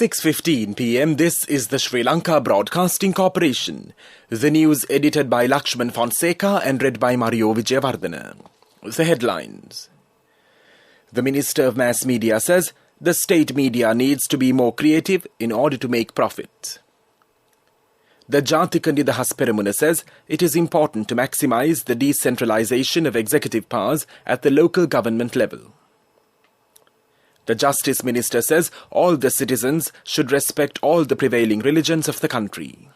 6:15 p.m. This is the Sri Lanka Broadcasting Corporation. The news edited by Lakshman Fonseca and read by Mario Vijayawardena. The headlines. The Minister of Mass Media says the state media needs to be more creative in order to make profit. The Jathika Nidahas Peramuna says it is important to maximize the decentralization of executive powers at the local government level. The Justice Minister says all the citizens should respect all the prevailing religions of the country.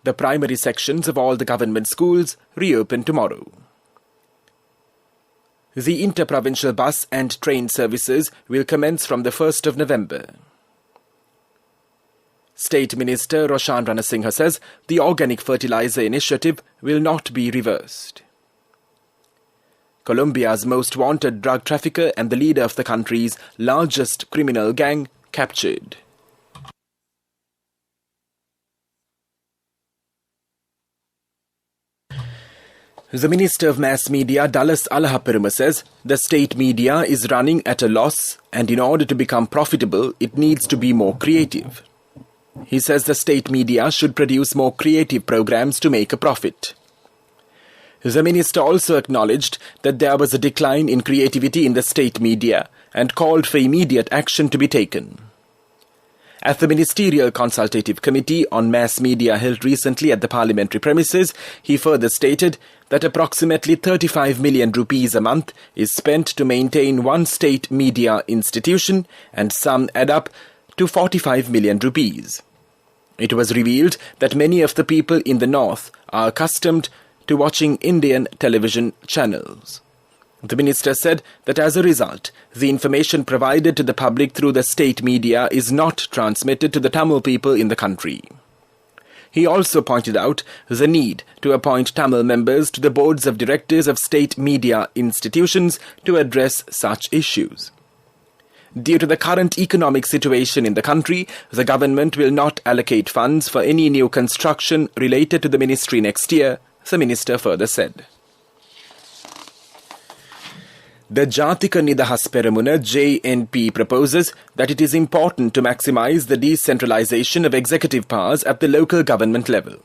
The primary sections of all the government schools reopen tomorrow. The inter-provincial bus and train services will commence from the 1st of November. State Minister Roshan Ranasinghe says the organic fertilizer initiative will not be reversed. Colombia's most wanted drug trafficker and the leader of the country's largest criminal gang captured. The Minister of Mass Media, Dallas Alahaperuma, says the state media is running at a loss and in order to become profitable, it needs to be more creative. He says the state media should produce more creative programs to make a profit. The minister also acknowledged that there was a decline in creativity in the state media and called for immediate action to be taken. At the Ministerial Consultative Committee on Mass Media held recently at the parliamentary premises, he further stated that approximately 35 million rupees a month is spent to maintain one state media institution and some add up to 45 million rupees. It was revealed that many of the people in the north are accustomed to watching Indian television channels. The minister said that as a result, the information provided to the public through the state media is not transmitted to the Tamil people in the country. He also pointed out the need to appoint Tamil members to the boards of directors of state media institutions to address such issues. Due to the current economic situation in the country, the government will not allocate funds for any new construction related to the ministry next year, the minister further said. The Jathika Nidahas Peramuna JNP proposes that it is important to maximize the decentralization of executive powers at the local government level.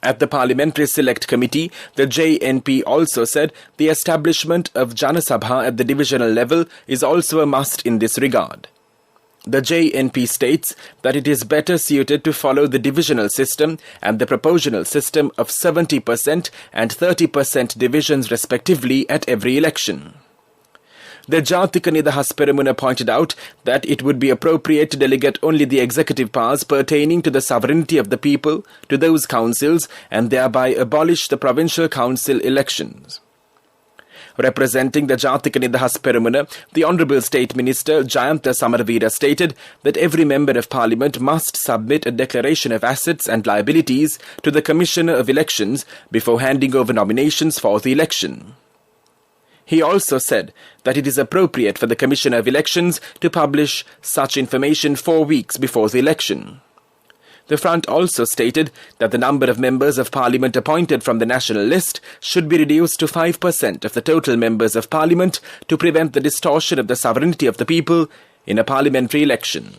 At the Parliamentary Select Committee, the JNP also said the establishment of Janasabha at the divisional level is also a must in this regard. The JNP states that it is better suited to follow the divisional system and the proportional system of 70% and 30% divisions respectively at every election. The Jathika Nidahas Peramuna pointed out that it would be appropriate to delegate only the executive powers pertaining to the sovereignty of the people to those councils and thereby abolish the provincial council elections. Representing the Jathika Nidahas Peramuna, the Honourable State Minister Jayantha Samaravira stated that every Member of Parliament must submit a declaration of assets and liabilities to the Commissioner of Elections before handing over nominations for the election. He also said that it is appropriate for the Commissioner of Elections to publish such information 4 weeks before the election. The front also stated that the number of members of Parliament appointed from the national list should be reduced to 5% of the total members of Parliament to prevent the distortion of the sovereignty of the people in a parliamentary election.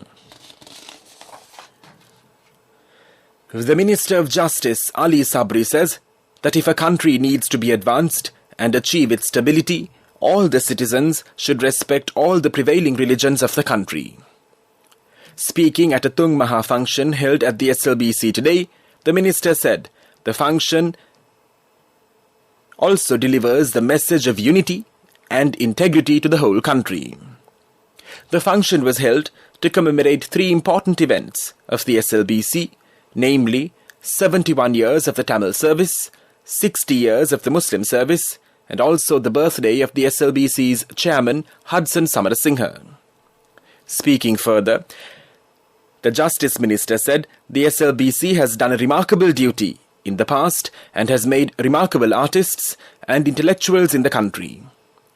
The Minister of Justice, Ali Sabri, says that if a country needs to be advanced and achieve its stability, all the citizens should respect all the prevailing religions of the country. Speaking at a Tung Maha function held at the SLBC today, the minister said the function also delivers the message of unity and integrity to the whole country. The function was held to commemorate 3 important events of the SLBC, namely 71 years of the Tamil service, 60 years of the Muslim service, and also the birthday of the SLBC's chairman, Hudson Samarasinghe. Speaking further, the Justice Minister said the SLBC has done a remarkable duty in the past and has made remarkable artists and intellectuals in the country.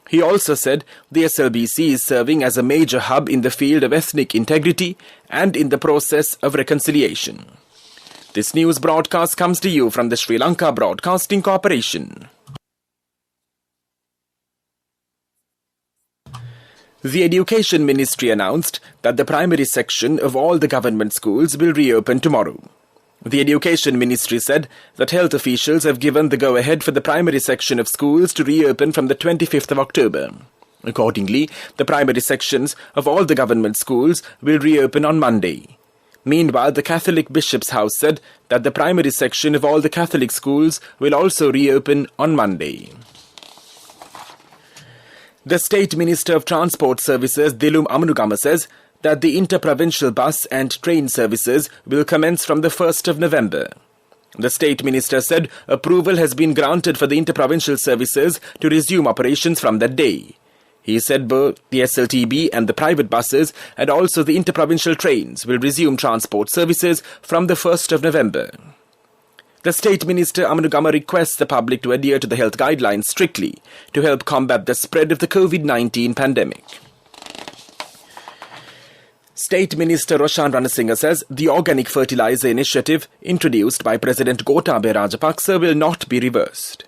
He also said the SLBC is serving as a major hub in the field of ethnic integrity and in the process of reconciliation. This news broadcast comes to you from the Sri Lanka Broadcasting Corporation. The Education Ministry announced that the primary section of all the government schools will reopen tomorrow. The Education Ministry said that health officials have given the go-ahead for the primary section of schools to reopen from the 25th of October. Accordingly, the primary sections of all the government schools will reopen on Monday. Meanwhile, the Catholic Bishop's House said that the primary section of all the Catholic schools will also reopen on Monday. The State Minister of Transport Services, Dilum Amanugama, says that the interprovincial bus and train services will commence from the 1st of November. The State Minister said approval has been granted for the interprovincial services to resume operations from that day. He said both the SLTB and the private buses and also the interprovincial trains will resume transport services from the 1st of November. The State Minister Amanugama requests the public to adhere to the health guidelines strictly to help combat the spread of the COVID-19 pandemic. State Minister Roshan Ranasinghe says the organic fertilizer initiative introduced by President Gotabaya Rajapaksa will not be reversed.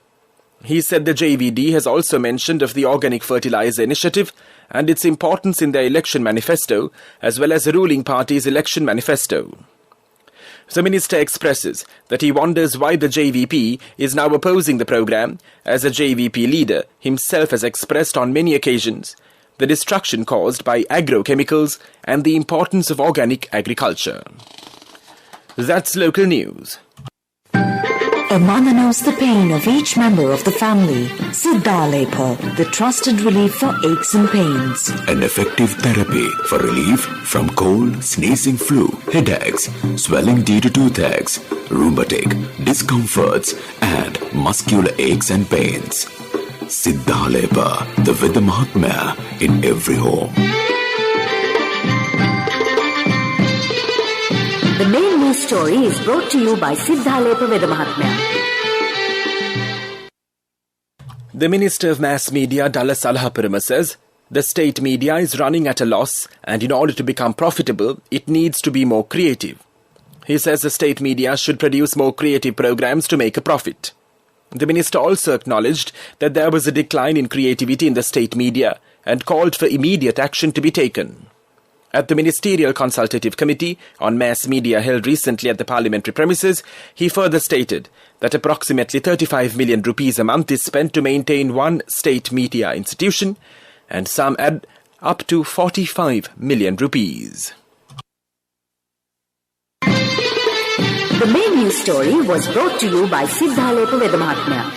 He said the JVD has also mentioned of the organic fertilizer initiative and its importance in their election manifesto as well as the ruling party's election manifesto. The minister expresses that he wonders why the JVP is now opposing the program, as the JVP leader himself has expressed on many occasions the destruction caused by agrochemicals and the importance of organic agriculture. That's local news. A mother knows the pain of each member of the family. Siddhalepa, the trusted relief for aches and pains. An effective therapy for relief from cold, sneezing, flu, headaches, swelling due to toothaches, rheumatic, discomforts, and muscular aches and pains. Siddhalepa, the Vidya Mahatmya in every home. The main news story is brought to you by Siddhalepa Vidya Mahatmya. The Minister of Mass Media, Dallas Alahaparama, says the state media is running at a loss and in order to become profitable, it needs to be more creative. He says the state media should produce more creative programs to make a profit. The minister also acknowledged that there was a decline in creativity in the state media and called for immediate action to be taken. At the Ministerial Consultative Committee on Mass Media held recently at the parliamentary premises, he further stated that approximately 35 million rupees a month is spent to maintain one state media institution, and some add up to 45 million rupees. The main news story was brought to you by Siddhalepa Vidya Mahatmya.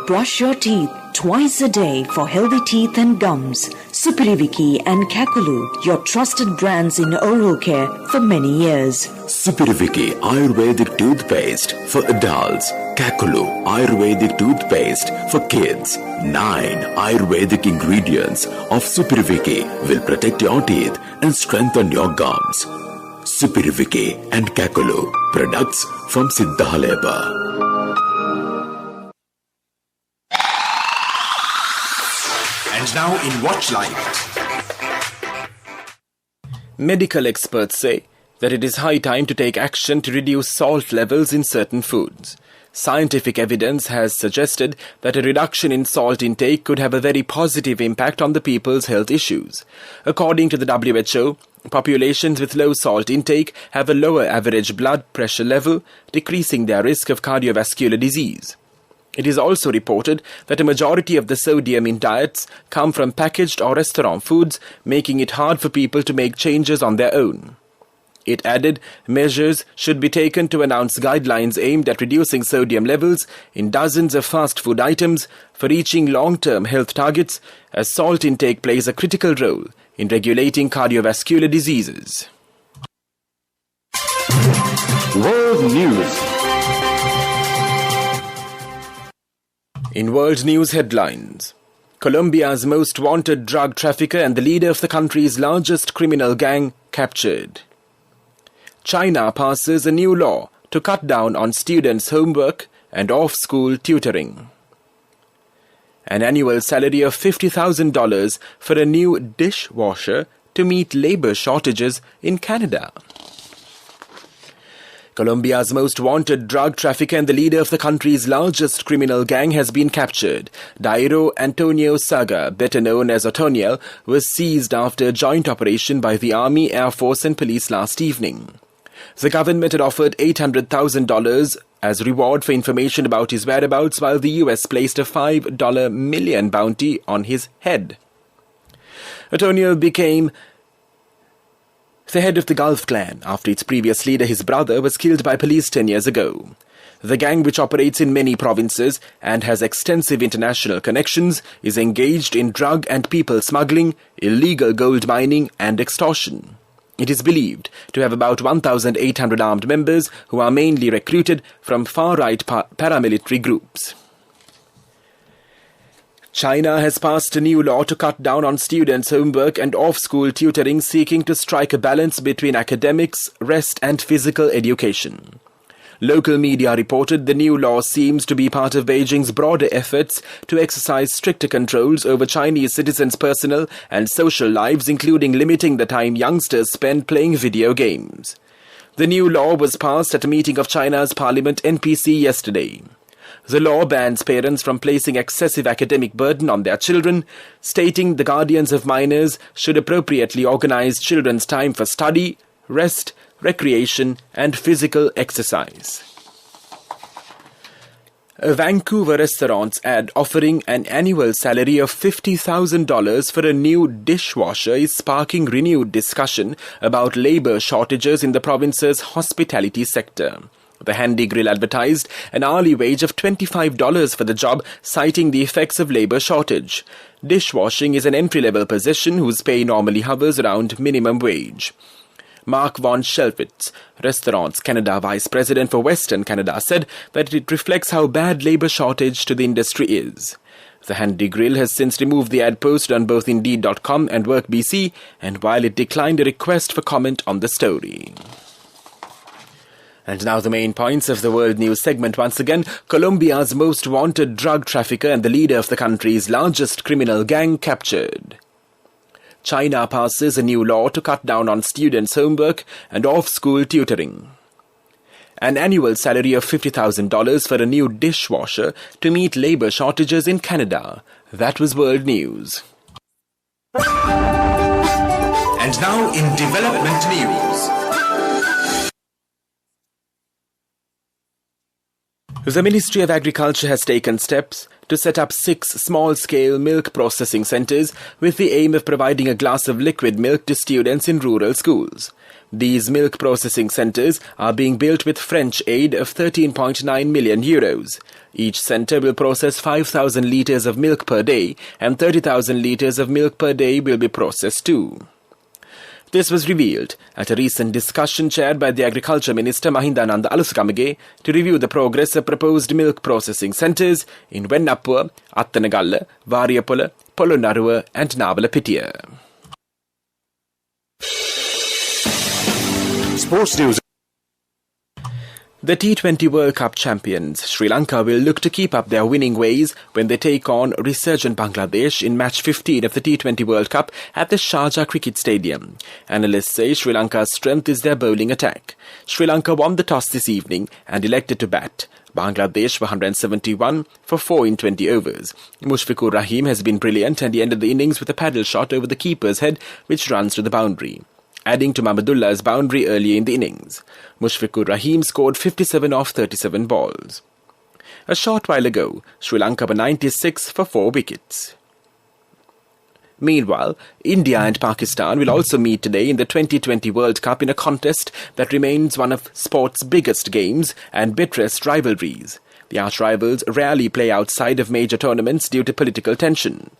Brush your teeth twice a day for healthy teeth and gums. Supiriviki and Kakulu, your trusted brands in oral care for many years. Supiriviki Ayurvedic toothpaste for adults. Kakulu Ayurvedic toothpaste for kids. 9 Ayurvedic ingredients of Supiriviki will protect your teeth and strengthen your gums. Supiriviki and Kakulu, products from Siddhalepa. And now in Watch Light. Medical experts say that it is high time to take action to reduce salt levels in certain foods. Scientific evidence has suggested that a reduction in salt intake could have a very positive impact on the people's health issues. According to the WHO, populations with low salt intake have a lower average blood pressure level, decreasing their risk of cardiovascular disease. It is also reported that a majority of the sodium in diets come from packaged or restaurant foods, making it hard for people to make changes on their own. It added measures should be taken to announce guidelines aimed at reducing sodium levels in dozens of fast food items for reaching long-term health targets, as salt intake plays a critical role in regulating cardiovascular diseases. World News. In world news headlines, Colombia's most wanted drug trafficker and the leader of the country's largest criminal gang captured. China passes a new law to cut down on students' homework and off-school tutoring. An annual salary of $50,000 for a new dishwasher to meet labor shortages in Canada. Colombia's most wanted drug trafficker and the leader of the country's largest criminal gang has been captured. Dairo Antonio Saga, better known as Otoniel, was seized after a joint operation by the Army, Air Force and police last evening. The government had offered $800,000 as reward for information about his whereabouts, while the US placed a $5 million bounty on his head. Otoniel became the head of the Gulf clan after its previous leader, his brother, was killed by police 10 years ago. The gang, which operates in many provinces and has extensive international connections, is engaged in drug and people smuggling, illegal gold mining and extortion. It is believed to have about 1,800 armed members who are mainly recruited from far-right paramilitary groups. China has passed a new law to cut down on students' homework and off-school tutoring, seeking to strike a balance between academics, rest and physical education. Local media reported the new law seems to be part of Beijing's broader efforts to exercise stricter controls over Chinese citizens' personal and social lives, including limiting the time youngsters spend playing video games. The new law was passed at a meeting of China's Parliament NPC yesterday. The law bans parents from placing excessive academic burden on their children, stating the guardians of minors should appropriately organize children's time for study, rest, recreation and physical exercise. A Vancouver restaurant's ad offering an annual salary of $50,000 for a new dishwasher is sparking renewed discussion about labor shortages in the province's hospitality sector. The Handy Grill advertised an hourly wage of $25 for the job, citing the effects of labor shortage. Dishwashing is an entry-level position whose pay normally hovers around minimum wage. Mark von Schelwitz, Restaurants Canada Vice President for Western Canada, said that it reflects how bad labor shortage to the industry is. The Handy Grill has since removed the ad posted on both Indeed.com and WorkBC, and while it declined a request for comment on the story. And now the main points of the World News segment once again. Colombia's most wanted drug trafficker and the leader of the country's largest criminal gang captured. China passes a new law to cut down on students' homework and off-school tutoring. An annual salary of $50,000 for a new dishwasher to meet labor shortages in Canada. That was World News. And now in development news. The Ministry of Agriculture has taken steps to set up 6 small-scale milk processing centres with the aim of providing a glass of liquid milk to students in rural schools. These milk processing centres are being built with French aid of €13.9 million. Each centre will process 5,000 litres of milk per day, and 30,000 litres of milk per day will be processed too. This was revealed at a recent discussion chaired by the Agriculture Minister Mahindananda Alusakamage to review the progress of proposed milk processing centres in Wennappuwa, Attanagalla, Variapola, Polonnaruwa and Navalapitiya. Sports news. The T20 World Cup champions, Sri Lanka, will look to keep up their winning ways when they take on resurgent Bangladesh in match 15 of the T20 World Cup at the Sharjah Cricket Stadium. Analysts say Sri Lanka's strength is their bowling attack. Sri Lanka won the toss this evening and elected to bat. Bangladesh were 171 for 4 in 20 overs. Mushfiqur Rahim has been brilliant and he ended the innings with a paddle shot over the keeper's head which runs to the boundary, adding to Mahmudullah's boundary early in the innings. Mushfiqur Rahim scored 57 off 37 balls. A short while ago, Sri Lanka were 96 for 4 wickets. Meanwhile, India and Pakistan will also meet today in the 2020 World Cup in a contest that remains one of sport's biggest games and bitterest rivalries. The arch-rivals rarely play outside of major tournaments due to political tension.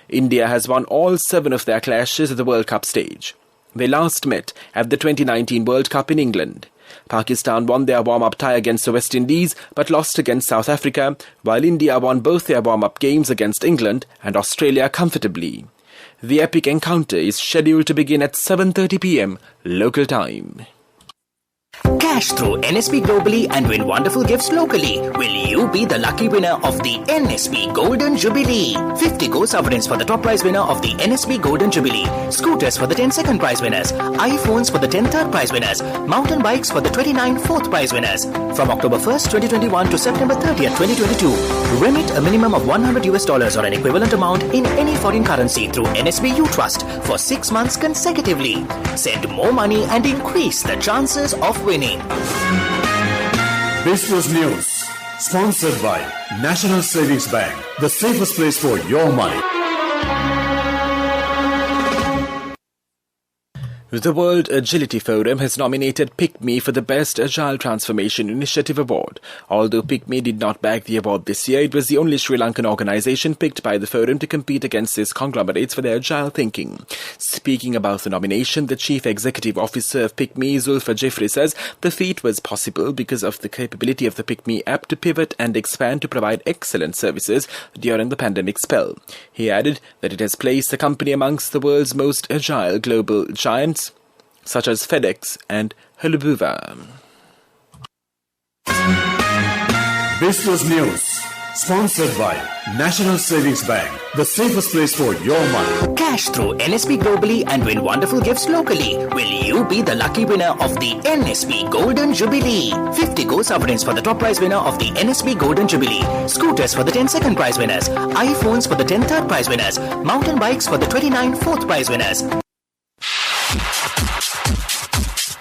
India has won all 7 of their clashes at the World Cup stage. They last met at the 2019 World Cup in England. Pakistan won their warm-up tie against the West Indies but lost against South Africa, while India won both their warm-up games against England and Australia comfortably. The epic encounter is scheduled to begin at 7:30 p.m. local time. Cash through NSP globally and win wonderful gifts locally. Will you be the lucky winner of the NSP Golden Jubilee? 50 Go sovereigns for the top prize winner of the NSP Golden Jubilee. Scooters for the 10 second prize winners. iPhones for the 10 third prize winners. Mountain bikes for the 29 fourth prize winners. From October 1st, 2021 to September 30th, 2022. Remit a minimum of $100 or an equivalent amount in any foreign currency through NSB U Trust for 6 months consecutively. Send more money and increase the chances of winning. Business News, sponsored by National Savings Bank, the safest place for your money. The World Agility Forum has nominated PICME for the Best Agile Transformation Initiative Award. Although PICME did not bag the award this year, it was the only Sri Lankan organisation picked by the forum to compete against its conglomerates for their agile thinking. Speaking about the nomination, the Chief Executive Officer of PICME, Zulfa Jeffrey, says the feat was possible because of the capability of the PICME app to pivot and expand to provide excellent services during the pandemic spell. He added that it has placed the company amongst the world's most agile global giants, such as FedEx and Hulubuva. Business News, sponsored by National Savings Bank, the safest place for your money. Cash through NSP globally and win wonderful gifts locally. Will you be the lucky winner of the NSP Golden Jubilee? 50 Go sovereigns for the top prize winner of the NSP Golden Jubilee. Scooters for the 10 second prize winners. iPhones for the 10 third prize winners. Mountain bikes for the 29 fourth prize winners.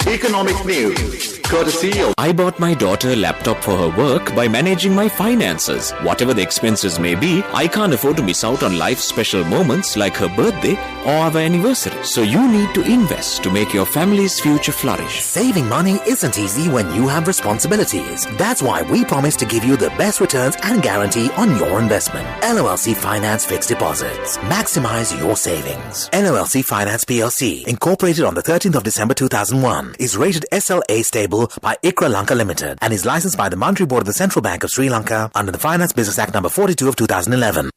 Economic news, courtesy of... I bought my daughter a laptop for her work by managing my finances. Whatever the expenses may be, I can't afford to miss out on life's special moments like her birthday or our anniversary. So you need to invest to make your family's future flourish. Saving money isn't easy when you have responsibilities. That's why we promise to give you the best returns and guarantee on your investment. LOLC Finance Fixed Deposits. Maximize your savings. LOLC Finance PLC, incorporated on the 13th of December 2001, is rated SLA stable by ICRA Lanka Limited and is licensed by the Monetary Board of the Central Bank of Sri Lanka under the Finance Business Act No. 42 of 2011.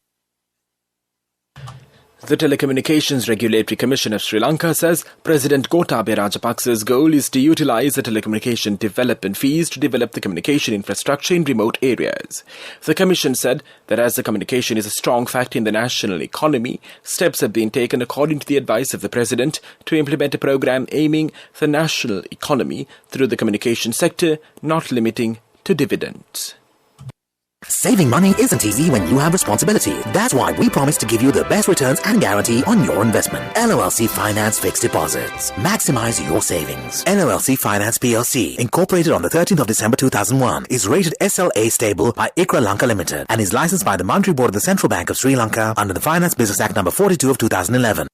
The Telecommunications Regulatory Commission of Sri Lanka says President Gotabaya Rajapaksa's goal is to utilise the telecommunication development fees to develop the communication infrastructure in remote areas. The Commission said that as the communication is a strong factor in the national economy, steps have been taken according to the advice of the President to implement a programme aiming the national economy through the communication sector, not limiting to dividends. Saving money isn't easy when you have responsibility. That's why we promise to give you the best returns and guarantee on your investment. LOLC Finance Fixed Deposits. Maximize your savings. LOLC Finance PLC, incorporated on the 13th of December 2001, is rated SLA stable by ICRA Lanka Limited and is licensed by the Monetary Board of the Central Bank of Sri Lanka under the Finance Business Act No. 42 of 2011.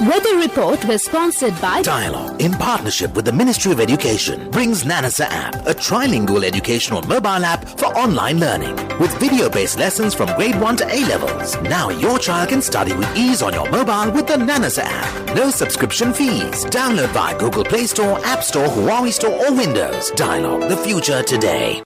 Weather Report was sponsored by Dialogue, in partnership with the Ministry of Education, brings Nanasa app, a trilingual educational mobile app for online learning with video-based lessons from grade 1 to A-levels. Now your child can study with ease on your mobile with the Nanasa app. No subscription fees. Download via Google Play Store, App Store, Huawei Store or Windows. Dialogue, the future today.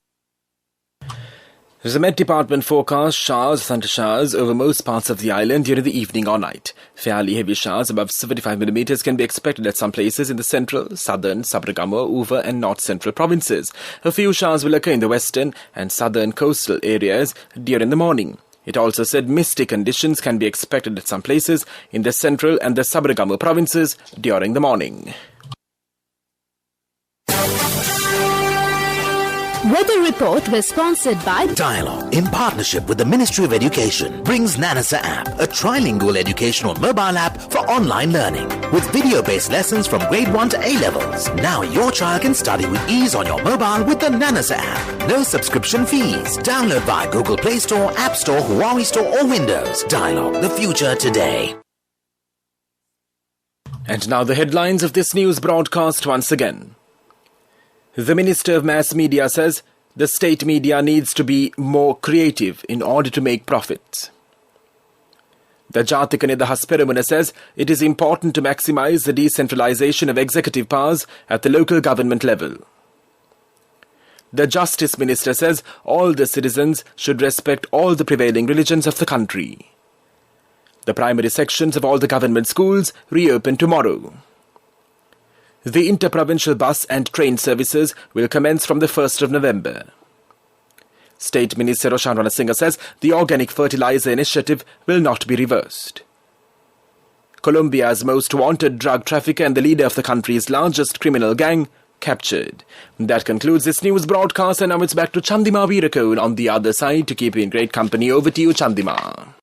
The Met Department forecasts showers, thunder showers over most parts of the island during the evening or night. Fairly heavy showers above 75 millimeters can be expected at some places in the central, southern, Sabaragamuwa, Uva and north central provinces. A few showers will occur in the western and southern coastal areas during the morning. It also said misty conditions can be expected at some places in the central and the Sabaragamuwa provinces during the morning. Weather Report was sponsored by Dialogue, in partnership with the Ministry of Education, brings Nanasa app, a trilingual educational mobile app for online learning with video-based lessons from grade 1 to A-levels. Now your child can study with ease on your mobile with the Nanasa app. No subscription fees. Download via Google Play Store, App Store, Huawei Store or Windows. Dialogue, the future today. And now the headlines of this news broadcast once again. The Minister of Mass Media says the state media needs to be more creative in order to make profits. The Jathika Nidahas Peramuna says it is important to maximise the decentralisation of executive powers at the local government level. The Justice Minister says all the citizens should respect all the prevailing religions of the country. The primary sections of all the government schools reopen tomorrow. The interprovincial bus and train services will commence from the 1st of November. State Minister Roshan Ranasinghe says the organic fertilizer initiative will not be reversed. Colombia's most wanted drug trafficker and the leader of the country's largest criminal gang captured. That concludes this news broadcast, and now it's back to Chandima Veerakone on the other side to keep you in great company. Over to you, Chandima.